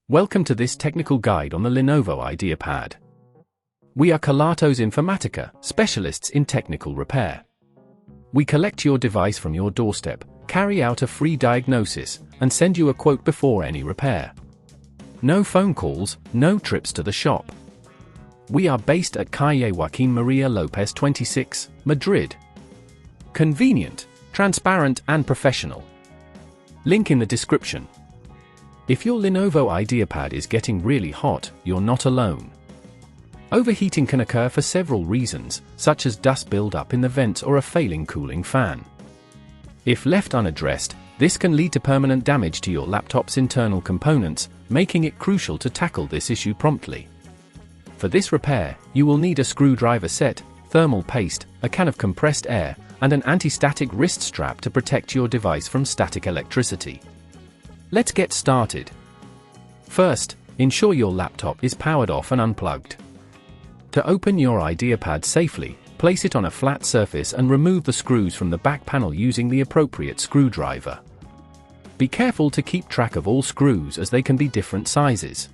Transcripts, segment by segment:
Welcome to this technical guide on the Lenovo Ideapad. We are Kelatos Informatica, specialists in technical repair. We collect your device from your doorstep, carry out a free diagnosis, and send you a quote before any repair. No phone calls, no trips to the shop. We are based at Calle Joaquín María López 26, Madrid. Convenient, transparent and professional. Link in the description. If your Lenovo Ideapad is getting really hot, you're not alone. Overheating can occur for several reasons, such as dust buildup in the vents or a failing cooling fan. If left unaddressed, this can lead to permanent damage to your laptop's internal components, making it crucial to tackle this issue promptly. For this repair, you will need a screwdriver set, thermal paste, a can of compressed air, and an anti-static wrist strap to protect your device from static electricity. Let's get started. First, ensure your laptop is powered off and unplugged. To open your Ideapad safely, place it on a flat surface and remove the screws from the back panel using the appropriate screwdriver. Be careful to keep track of all screws as they can be different sizes.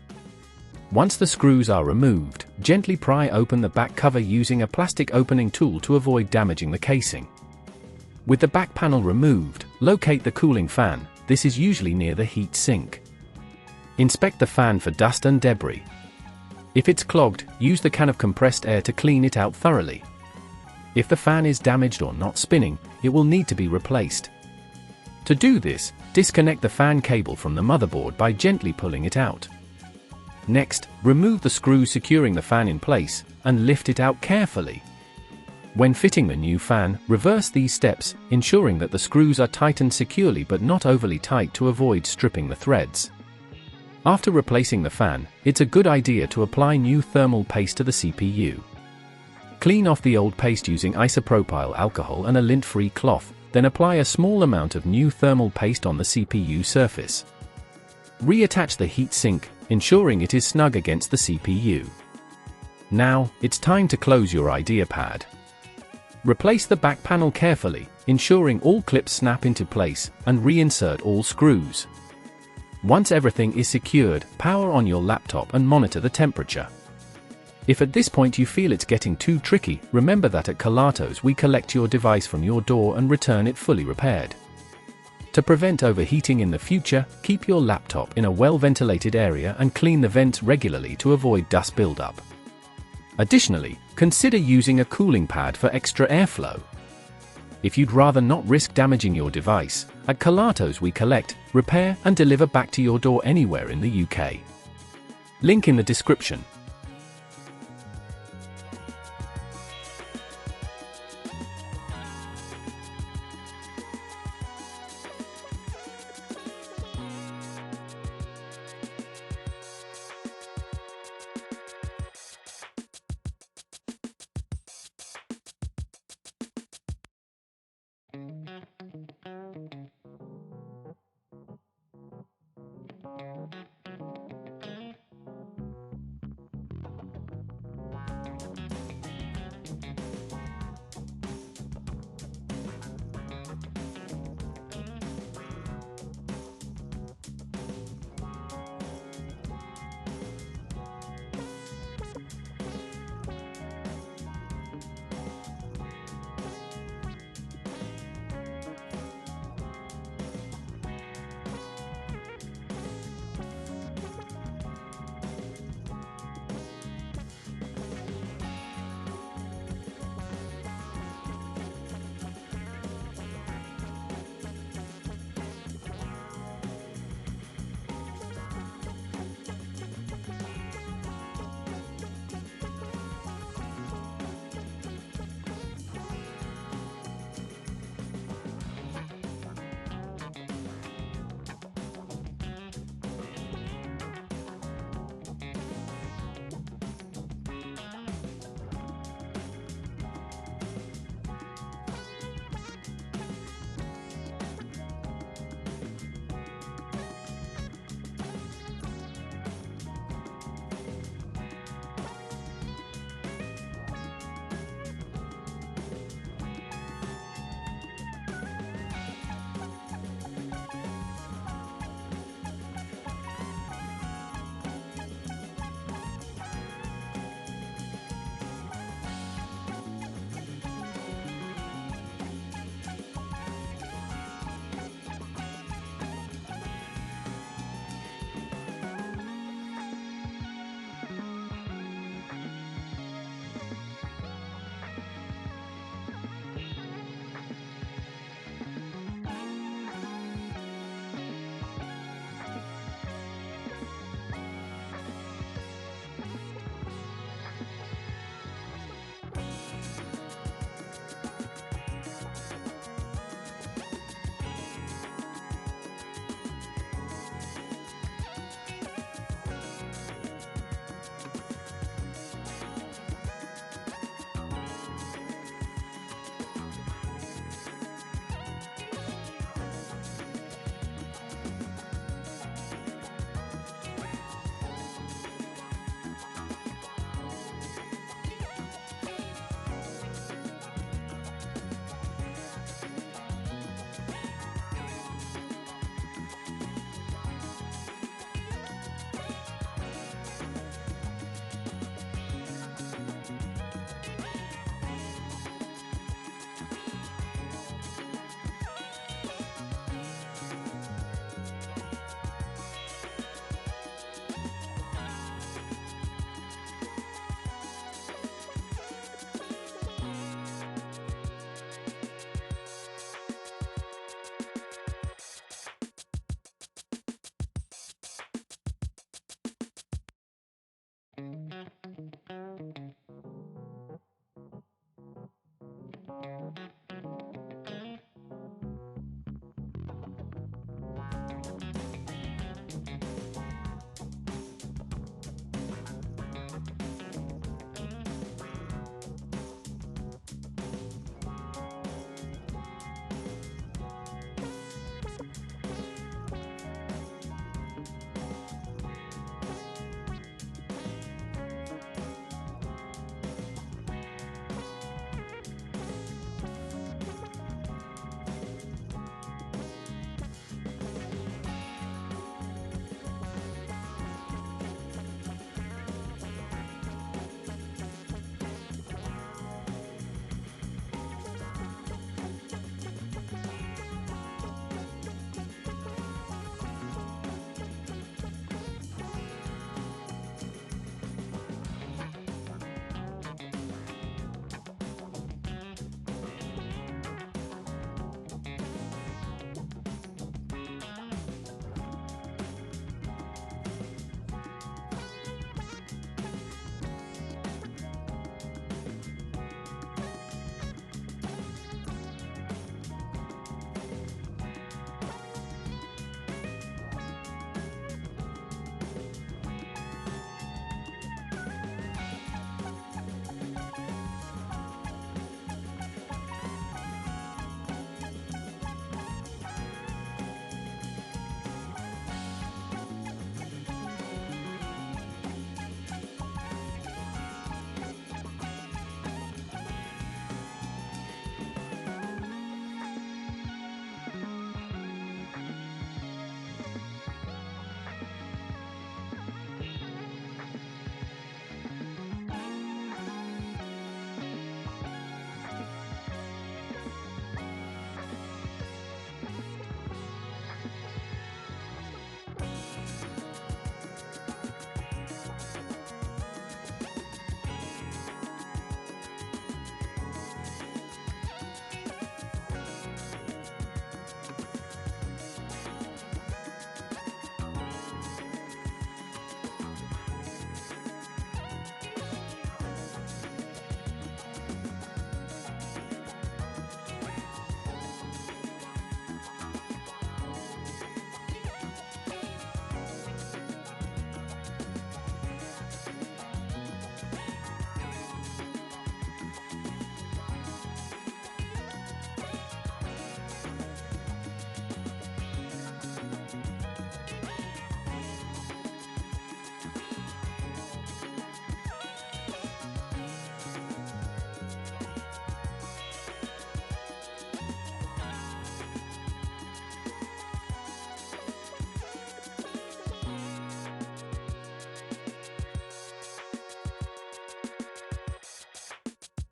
Once the screws are removed, gently pry open the back cover using a plastic opening tool to avoid damaging the casing. With the back panel removed, locate the cooling fan. This is usually near the heat sink. Inspect the fan for dust and debris. If it's clogged, use the can of compressed air to clean it out thoroughly. If the fan is damaged or not spinning, it will need to be replaced. To do this, disconnect the fan cable from the motherboard by gently pulling it out. Next, remove the screw securing the fan in place, and lift it out carefully. When fitting the new fan, reverse these steps, ensuring that the screws are tightened securely but not overly tight to avoid stripping the threads. After replacing the fan, it's a good idea to apply new thermal paste to the CPU. Clean off the old paste using isopropyl alcohol and a lint-free cloth, then apply a small amount of new thermal paste on the CPU surface. Reattach the heat sink, ensuring it is snug against the CPU. Now, it's time to close your Ideapad. Replace the back panel carefully, ensuring all clips snap into place, and reinsert all screws. Once everything is secured, power on your laptop and monitor the temperature. If at this point you feel it's getting too tricky, remember that at Kelatos we collect your device from your door and return it fully repaired. To prevent overheating in the future, keep your laptop in a well-ventilated area and clean the vents regularly to avoid dust buildup. Additionally, consider using a cooling pad for extra airflow. If you'd rather not risk damaging your device, at Kelatos we collect, repair and deliver back to your door anywhere in the UK. Link in the description.